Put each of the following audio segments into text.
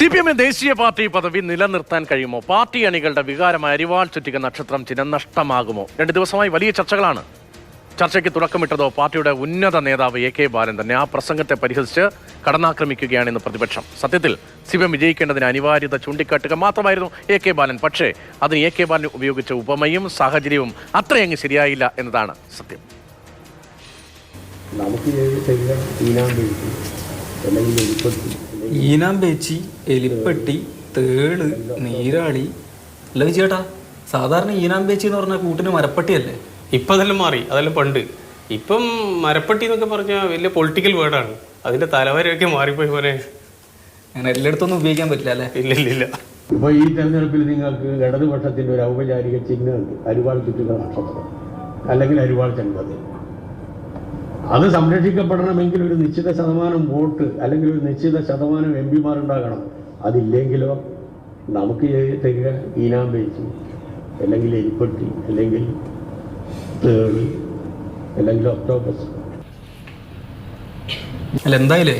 CPM ദേശീയ party പദവി നിലനിർത്താൻ കഴിയുമോ? പാർട്ടി അണികളുടെ വികാരമായ അരിവാൾ ചുറ്റിക നക്ഷത്രം ചിഹ്നം നഷ്ടമാകുമോ? 2 ദിവസമായി വലിയ ചർച്ചകളാണ്. ചർച്ചയ്ക്ക് തുടക്കമിട്ടതോ പാർട്ടിയുടെ ഉന്നത നേതാവ് AK ബാലൻ തന്നെ. ആ പ്രസംഗത്തെ പരിഹസിച്ച് കടന്നാക്രമിക്കുകയാണെന്ന് പ്രതിപക്ഷം. സത്യത്തിൽ CPM വിജയിക്കേണ്ടതിന് അനിവാര്യത ചൂണ്ടിക്കാട്ടുക മാത്രമായിരുന്നു AK ബാലൻ. പക്ഷേ അതിന് AK ബാലൻ ഉപയോഗിച്ച ഉപമയും സാഹചര്യവും അത്രയങ്ങ് ശരിയായില്ല എന്നതാണ് സത്യം. ഈനാമ്പേച്ചി, എലിപ്പെട്ടി, തേള്, നീരാളി. അല്ല ചേട്ടാ, സാധാരണ ഈനാമ്പേച്ചി എന്ന് പറഞ്ഞാൽ കൂട്ടിന് മരപ്പട്ടിയല്ലേ? ഇപ്പം അതെല്ലാം മാറി, അതെല്ലാം പണ്ട്. ഇപ്പം മരപ്പട്ടി എന്നൊക്കെ പറഞ്ഞാൽ വലിയ പൊളിറ്റിക്കൽ വേർഡാണ്. അതിന്റെ തലവരെയൊക്കെ മാറിപ്പോയി പോലെ. അങ്ങനെ എല്ലായിടത്തൊന്നും ഉപയോഗിക്കാൻ പറ്റില്ല അല്ലേ? ഇല്ല. ഇപ്പൊ ഈ തെരഞ്ഞെടുപ്പിൽ നിങ്ങൾക്ക് ഇടതുപക്ഷത്തിന്റെ ഒരു ഔപചാരിക ചിഹ്നമുണ്ട്, അരിവാൾ ചുറ്റുക നക്ഷത്രം അല്ലെങ്കിൽ അരിവാൾ ചെന്നത്. അത് സംരക്ഷിക്കപ്പെടണമെങ്കിൽ ഒരു നിശ്ചിത ശതമാനം വോട്ട് അല്ലെങ്കിൽ ഒരു നിശ്ചിത ശതമാനം MP മാരുണ്ടാകണം. അതില്ലെങ്കിലോ നമുക്ക് തരിക ഈനാമ്പേച്ചി അല്ലെങ്കിൽ എരിപ്പെട്ടി അല്ലെങ്കിൽ തേള് അല്ലെങ്കിൽ ഒക്ടോബസ്. അല്ല എന്തായാലേ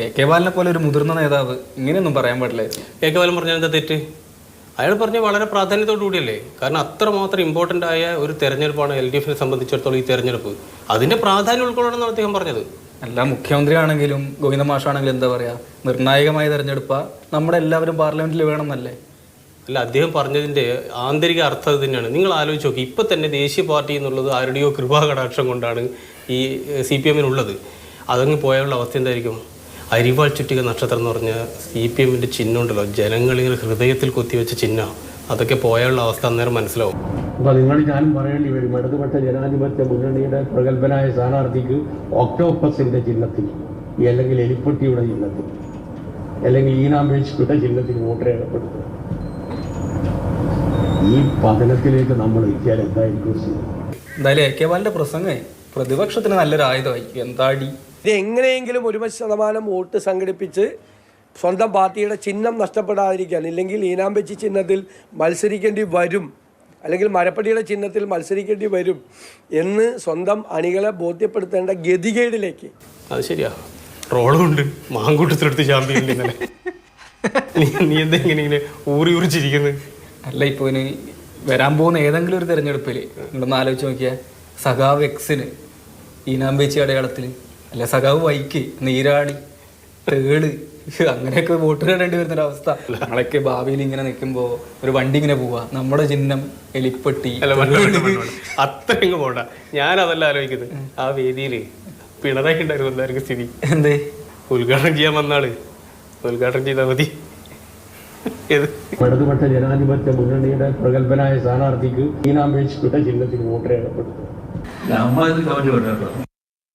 AK ബാലനെ പോലെ ഒരു മുതിർന്ന നേതാവ് ഇങ്ങനെയൊന്നും പറയാൻ പാടില്ലായിരുന്നു. AK ബാലൻ പറഞ്ഞാൽ എന്താ തെറ്റ്? അയാൾ പറഞ്ഞ വളരെ പ്രാധാന്യത്തോടു കൂടിയല്ലേ. കാരണം അത്രമാത്രം ഇമ്പോർട്ടൻ്റ് ആയ ഒരു തെരഞ്ഞെടുപ്പാണ് LDFനെ സംബന്ധിച്ചിടത്തോളം ഈ തെരഞ്ഞെടുപ്പ്. അതിന്റെ പ്രാധാന്യം ഉൾക്കൊള്ളണമെന്നാണ് അദ്ദേഹം പറഞ്ഞത്. അല്ല, മുഖ്യമന്ത്രി ആണെങ്കിലും ഗോവിന്ദ മാഷാണെങ്കിലും എന്താ പറയാ, നിർണായകമായ തെരഞ്ഞെടുപ്പാ, നമ്മുടെ എല്ലാവരും പാർലമെന്റിൽ വേണമെന്നല്ലേ? അല്ല, അദ്ദേഹം പറഞ്ഞതിന്റെ ആന്തരിക അർത്ഥം തന്നെയാണ്. നിങ്ങൾ ആലോചിച്ച് നോക്കി, ഇപ്പൊ തന്നെ ദേശീയ പാർട്ടി എന്നുള്ളത് ആരുടെയോ കൃപാകടാക്ഷം കൊണ്ടാണ് ഈ CPMനുള്ളത്. അതങ്ങ് പോയുള്ള അവസ്ഥ എന്തായിരിക്കും? അരിവാൾ ചുറ്റിക നക്ഷത്രം എന്ന് പറഞ്ഞ CPMന്റെ ചിഹ്നം ഉണ്ടല്ലോ, ജനങ്ങളിങ്ങനെ ഹൃദയത്തിൽ കൊത്തിവെച്ച ചിഹ്നം. അതൊക്കെ പോയുള്ള അവസ്ഥ അന്നേരം മനസ്സിലാവും. അപ്പൊ നിങ്ങൾ ഞാനും പറയേണ്ടി വരും, ഇടതുപക്ഷ ജനാധിപത്യ മുന്നണിയുടെ പ്രഗത്ഭനായ സ്ഥാനാർത്ഥിക്ക് ഒക്ടോപ്പസിന്റെ ചിഹ്നത്തിൽ അല്ലെങ്കിൽ എലിപ്പെട്ടിയുടെ ചിഹ്നത്തിൽ അല്ലെങ്കിൽ ഈനാമ്പേച്ചിയുടെ ചിഹ്നത്തിൽ വോട്ട് രേഖപ്പെടുത്തുക. ഈ പതനത്തിലേക്ക് നമ്മൾ എത്തിയാൽ എന്തായിരിക്കും? എന്തായാലും AK ബാലന്റെ പ്രസംഗം പ്രതിപക്ഷത്തിന് നല്ലൊരു ആയുധമായി. എന്താടി ഇത് എങ്ങനെയെങ്കിലും 1% വോട്ട് സംഘടിപ്പിച്ച് സ്വന്തം പാർട്ടിയുടെ ചിഹ്നം നഷ്ടപ്പെടാതിരിക്കാൻ, ഇല്ലെങ്കിൽ ഈനാമ്പേച്ചി ചിഹ്നത്തിൽ മത്സരിക്കേണ്ടി വരും അല്ലെങ്കിൽ മരപ്പടിയുടെ ചിഹ്നത്തിൽ മത്സരിക്കേണ്ടി വരും എന്ന് സ്വന്തം അണികളെ ബോധ്യപ്പെടുത്തേണ്ട ഗതികേടിലേക്ക്. അത് ശരിയാ, റോളുണ്ട് മാങ്കൂട്ടത്തിലെടുത്ത് ചാമ്പ്യൻ. നീ എന്താ ഇങ്ങനെ ഊറി ചിരിക്കുന്നത്? അല്ല, ഇപ്പോൾ ഇനി വരാൻ പോകുന്ന ഏതെങ്കിലും ഒരു തെരഞ്ഞെടുപ്പിൽ നിങ്ങളൊന്ന് ആലോചിച്ച് നോക്കിയാൽ, സഖാവ് Xന് ഈനാമ്പേച്ചി അടയാളത്തിൽ, അല്ലെ സഖാവ് Yക്ക് നീരാളി, തേള്, അങ്ങനെയൊക്കെ വോട്ട് ഇടേണ്ടി വരുന്നൊരവസ്ഥ. നമ്മളൊക്കെ ഭാവിയിൽ ഇങ്ങനെ നിൽക്കുമ്പോൾ ഒരു വണ്ടി ഇങ്ങനെ പോവാ, നമ്മുടെ ചിഹ്നം എലിപ്പെട്ടി. അത്രയും പോണ്ട, ഞാൻ അതല്ല ആലോചിക്കുന്നത്. ആ വേദിയിൽ പിണറായി ഉണ്ടായിരുന്നു എന്തായിരിക്കും സ്ഥിതി? എന്തേ? ഉദ്ഘാടനം ചെയ്യാൻ വന്നാള് ഉദ്ഘാടനം ചെയ്താൽ മതി. ഇടതുപക്ഷ ജനാധിപത്യ മുന്നണിയുടെ പ്രഗത്ഭനായ സ്ഥാനാർത്ഥിക്ക് ഈനാമ്പേച്ചിയുടെ ചിഹ്നത്തിൽ വോട്ട് രേഖപ്പെടുത്തുക.